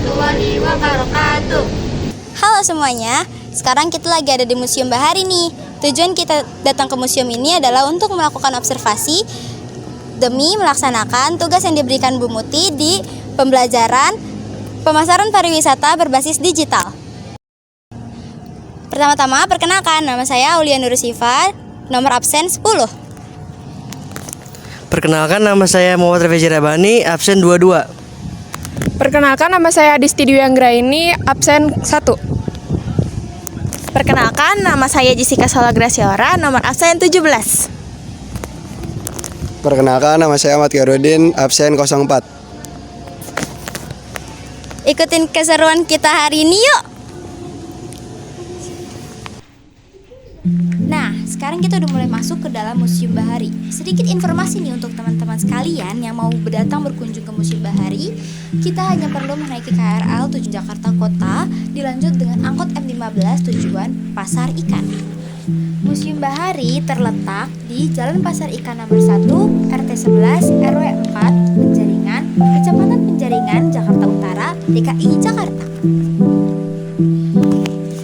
warahmatullahi wabarakatuh. Halo semuanya, sekarang kita lagi ada di Museum Bahari nih. Tujuan kita datang ke museum ini adalah untuk melakukan observasi demi melaksanakan tugas yang diberikan Bu Muti di pembelajaran pemasaran pariwisata berbasis digital. Pertama-tama, perkenalkan, nama saya Aulia Nurusifa, nomor absen 10. Perkenalkan, nama saya Muhammad Rafi Jirabani, absen 22. Perkenalkan, nama saya Adisti Dwi Anggraini, absen 1. Perkenalkan, nama saya Jessica Sola Graciora, nomor absen 17. Perkenalkan, nama saya Ahmad Garudin, absen 04. Ikutin keseruan kita hari ini yuk. Nah, sekarang kita udah mulai masuk ke dalam Museum Bahari. Sedikit informasi nih untuk teman-teman sekalian yang mau datang berkunjung ke Museum Bahari. Kita hanya perlu menaiki KRL tujuan Jakarta Kota, dilanjut dengan angkot M15 tujuan Pasar Ikan. Museum Bahari terletak di Jalan Pasar Ikan nomor 1, RT 11, RW 4, Penjaringan, Kecamatan Penjaringan, Jakarta Utara, DKI Jakarta.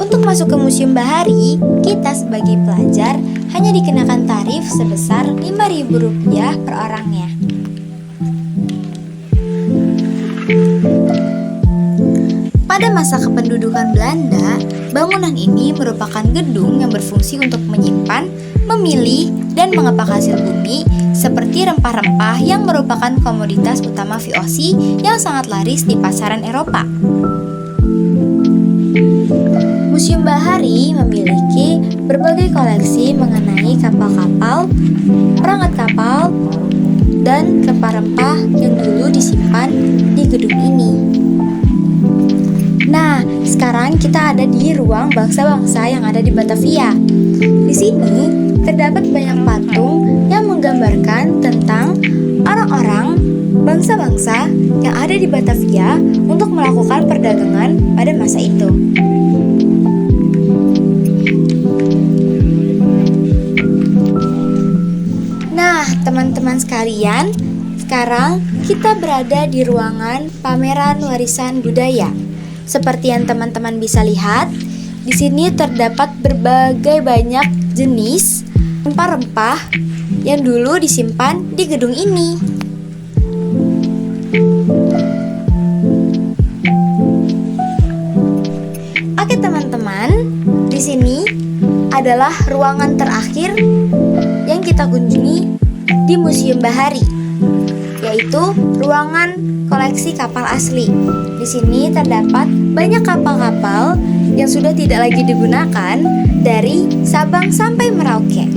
Untuk masuk ke Museum Bahari, kita sebagai pelajar hanya dikenakan tarif sebesar Rp5.000 per orangnya. Pada masa kependudukan Belanda, bangunan ini merupakan gedung yang berfungsi untuk menyimpan, memilih, dan mengepak hasil bumi seperti rempah-rempah yang merupakan komoditas utama VOC yang sangat laris di pasaran Eropa. Museum Bahari memiliki berbagai koleksi mengenai kapal-kapal, perangkat kapal, dan rempah-rempah yang dulu disimpan di gedung ini. Nah, sekarang kita ada di ruang bangsa-bangsa yang ada di Batavia. Di sini terdapat banyak patung yang menggambarkan tentang orang-orang bangsa-bangsa yang ada di Batavia untuk melakukan perdagangan pada masa itu. Nah, teman-teman sekalian, sekarang kita berada di ruangan pameran warisan budaya. Seperti yang teman-teman bisa lihat, di sini terdapat berbagai banyak jenis rempah-rempah yang dulu disimpan di gedung ini. Oke teman-teman, di sini adalah ruangan terakhir yang kita kunjungi di Museum Bahari, yaitu ruangan koleksi kapal asli. Di sini terdapat banyak kapal-kapal yang sudah tidak lagi digunakan dari Sabang sampai Merauke.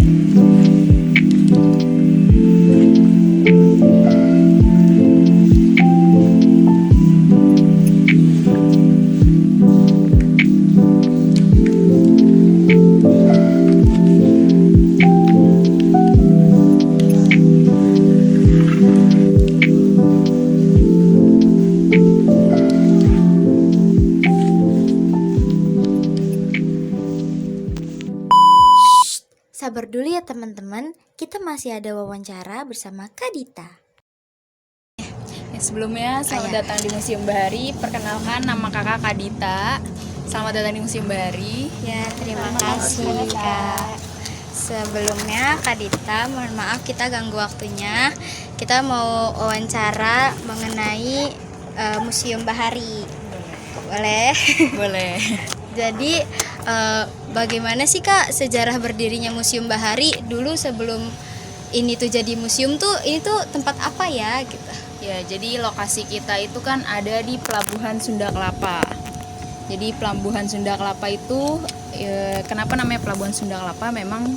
Sabar dulu ya teman-teman, kita masih ada wawancara bersama Kak Dita. Sebelumnya selamat datang di Museum Bahari. Perkenalkan, nama kakak Kak Dita. Selamat datang di Museum Bahari. Ya, terima kasih Kak. Sebelumnya Kak Dita, mohon maaf kita ganggu waktunya. Kita mau wawancara mengenai Museum Bahari. Boleh? Boleh. Jadi bagaimana sih Kak sejarah berdirinya Museum Bahari? Dulu sebelum ini tuh jadi museum tuh, ini tuh tempat apa ya gitu? Ya, jadi lokasi kita itu kan ada di Pelabuhan Sunda Kelapa. Jadi Pelabuhan Sunda Kelapa itu kenapa namanya Pelabuhan Sunda Kelapa? Memang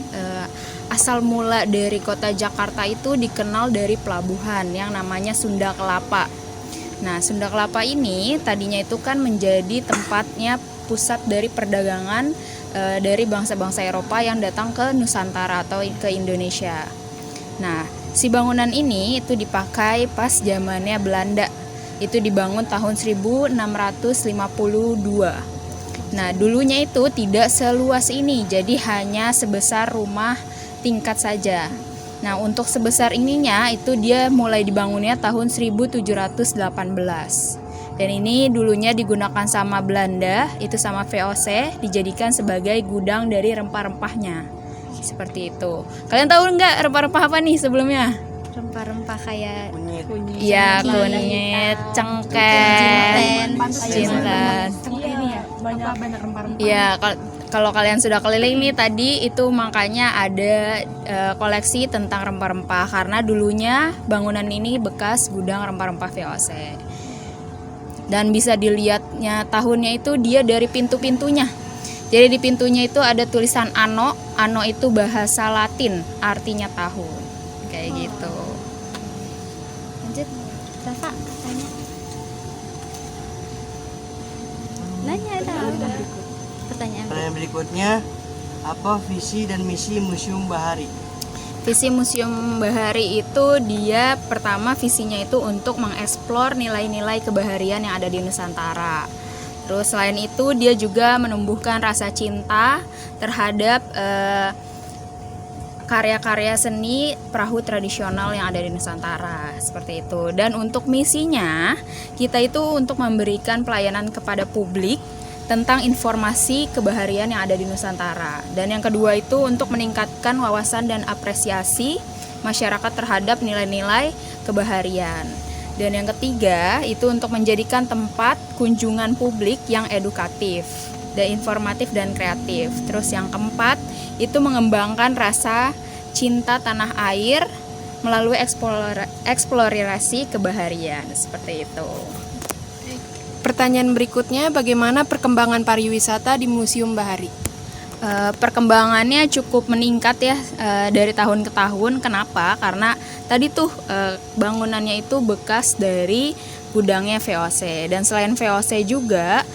asal mula dari kota Jakarta itu dikenal dari pelabuhan yang namanya Sunda Kelapa. Nah, Sunda Kelapa ini tadinya itu kan menjadi tempatnya pusat dari perdagangan dari bangsa-bangsa Eropa yang datang ke Nusantara atau ke Indonesia. Nah, si bangunan ini itu dipakai pas zamannya Belanda. Itu dibangun tahun 1652. Nah, dulunya itu tidak seluas ini, jadi hanya sebesar rumah tingkat saja. Nah, untuk sebesar ininya itu dia mulai dibangunnya tahun 1718. Dan ini dulunya digunakan sama Belanda, itu sama VOC, dijadikan sebagai gudang dari rempah-rempahnya. Seperti itu. Kalian tahu nggak rempah-rempah apa nih sebelumnya? Rempah-rempah kayak Iya, kunyit, cengkeh, jinten. Iya, kalau kalian sudah keliling nih tadi itu makanya ada koleksi tentang rempah-rempah karena dulunya bangunan ini bekas gudang rempah-rempah VOC. Dan bisa dilihatnya tahunnya itu dia dari pintu-pintunya. Jadi di pintunya itu ada tulisan anno. Anno itu bahasa Latin, artinya tahun. Kayak gitu. lanjut. Rafa, tanya. Nanya ada apa? Pertanyaan berikutnya, apa visi dan misi Museum Bahari? Visi Museum Bahari itu dia pertama visinya itu untuk mengeksplor nilai-nilai kebaharian yang ada di Nusantara. Terus selain itu dia juga menumbuhkan rasa cinta terhadap karya-karya seni perahu tradisional yang ada di Nusantara, seperti itu. Dan untuk misinya kita itu untuk memberikan pelayanan kepada publik tentang informasi kebaharian yang ada di Nusantara. Dan yang kedua itu untuk meningkatkan wawasan dan apresiasi masyarakat terhadap nilai-nilai kebaharian. Dan yang ketiga itu untuk menjadikan tempat kunjungan publik yang edukatif dan informatif dan kreatif. Terus yang keempat itu mengembangkan rasa cinta tanah air melalui eksplorasi kebaharian, seperti itu. Pertanyaan berikutnya, bagaimana perkembangan pariwisata di Museum Bahari? Perkembangannya cukup meningkat ya dari tahun ke tahun. Kenapa? Karena tadi tuh bangunannya itu bekas dari gudangnya VOC. Dan selain VOC juga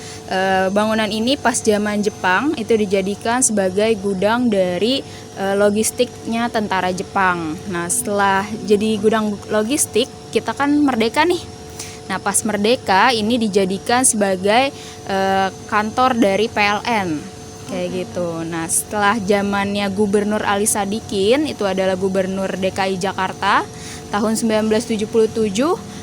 bangunan ini pas zaman Jepang itu dijadikan sebagai gudang dari logistiknya tentara Jepang. Nah, setelah jadi gudang logistik, kita kan merdeka nih. Nah, pas merdeka ini dijadikan sebagai kantor dari PLN. Kayak gitu. Nah, setelah zamannya Gubernur Ali Sadikin, itu adalah Gubernur DKI Jakarta, tahun 1977,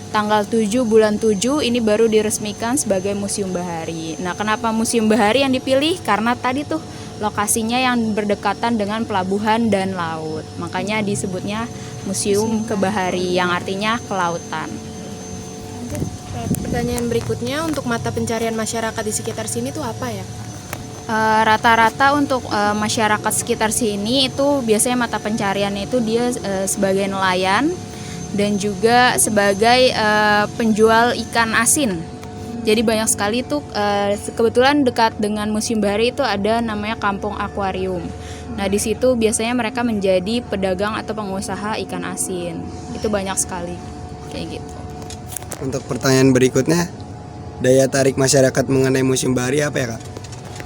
tanggal 7 bulan 7 ini baru diresmikan sebagai Museum Bahari. Nah, kenapa Museum Bahari yang dipilih? Karena tadi tuh lokasinya yang berdekatan dengan pelabuhan dan laut. Makanya disebutnya Museum Kebahari yang artinya kelautan. Pertanyaan berikutnya, untuk mata pencarian masyarakat di sekitar sini tuh apa ya? Rata-rata untuk masyarakat sekitar sini itu biasanya mata pencariannya itu dia sebagai nelayan dan juga sebagai penjual ikan asin. Jadi banyak sekali tuh kebetulan dekat dengan Museum Bahari itu ada namanya Kampung Akuarium. Nah, di situ biasanya mereka menjadi pedagang atau pengusaha ikan asin. Itu banyak sekali kayak gitu. Untuk pertanyaan berikutnya, daya tarik masyarakat mengenai Museum Bahari apa ya, Kak?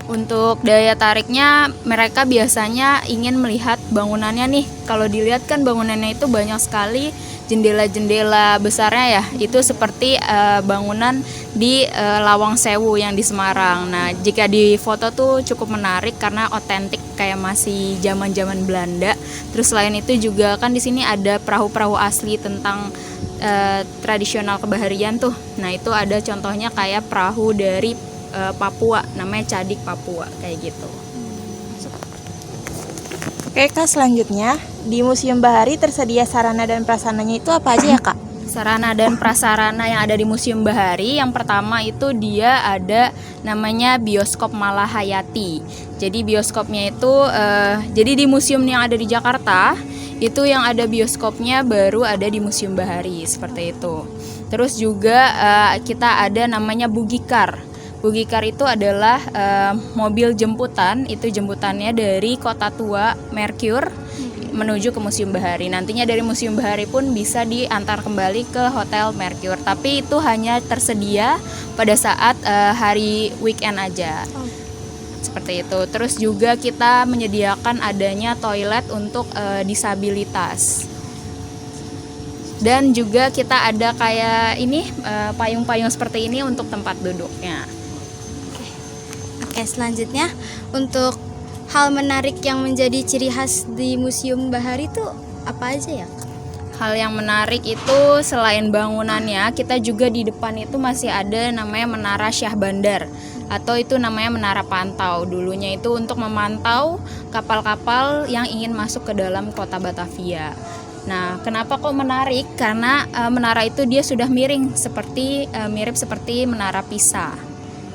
Untuk daya tariknya, mereka biasanya ingin melihat bangunannya nih. Kalau dilihat kan bangunannya itu banyak sekali jendela-jendela besarnya ya. Itu seperti bangunan di Lawang Sewu yang di Semarang. Nah, jika di foto tuh cukup menarik karena otentik kayak masih zaman-zaman Belanda. Terus selain itu juga kan di sini ada perahu-perahu asli tentang tradisional kebaharian tuh. Nah, itu ada contohnya kayak perahu dari Papua, namanya Cadik Papua, kayak gitu. Oke Kak, selanjutnya di Museum Bahari tersedia sarana dan prasarananya itu apa aja ya Kak? Sarana dan prasarana yang ada di Museum Bahari, yang pertama itu dia ada namanya bioskop Malahayati. Jadi bioskopnya itu jadi di museum yang ada di Jakarta itu yang ada bioskopnya baru ada di Museum Bahari, seperti itu. Terus juga kita ada namanya Bugikar. Bugikar itu adalah mobil jemputan, itu jemputannya dari Kota Tua Merkur menuju ke Museum Bahari. Nantinya dari Museum Bahari pun bisa diantar kembali ke Hotel Merkur, tapi itu hanya tersedia pada saat hari weekend aja. Seperti itu. Terus juga kita menyediakan adanya toilet untuk disabilitas. Dan juga kita ada kayak ini payung-payung seperti ini untuk tempat duduknya. Oke, selanjutnya untuk hal menarik yang menjadi ciri khas di Museum Bahari itu apa aja ya? hal yang menarik itu selain bangunannya, kita juga di depan itu masih ada namanya Menara Syah Bandar, atau itu namanya Menara Pantau. Dulunya itu untuk memantau kapal-kapal yang ingin masuk ke dalam kota Batavia. Nah, kenapa kok menarik? Karena menara itu dia sudah mirip seperti Menara Pisa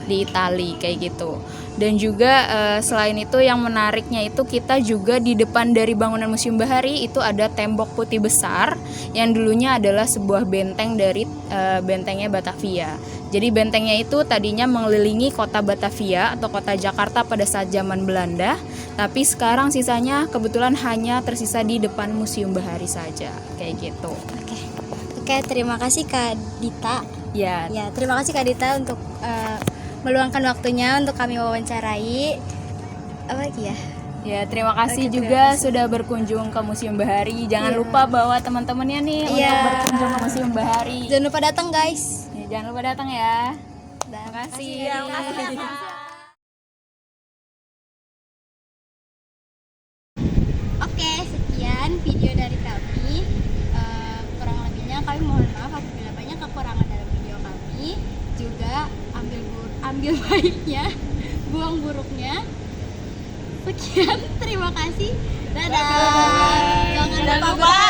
di Italia kayak gitu. Dan juga selain itu yang menariknya itu kita juga di depan dari bangunan Museum Bahari itu ada tembok putih besar yang dulunya adalah sebuah benteng dari bentengnya Batavia. Jadi bentengnya itu tadinya mengelilingi kota Batavia atau kota Jakarta pada saat zaman Belanda, tapi sekarang sisanya kebetulan hanya tersisa di depan Museum Bahari saja kayak gitu. Oke, terima kasih Kak Dita. Ya, Ya, terima kasih Kak Dita untuk meluangkan waktunya untuk kami wawancarai. Apa lagi ya? ya terima kasih Oke, juga sudah berkunjung ke Museum Bahari. Jangan lupa bawa teman-temannya nih untuk berkunjung ke Museum Bahari. Jangan lupa datang guys. Ya, jangan lupa datang ya. Terima kasih. Oke, sekian video dari kami. Kurang lebihnya kami mohon maaf apabila banyak kekurangan dalam video kami. Juga ambil baiknya, buang buruknya. Sekian, terima kasih. Dadah. Jangan lupa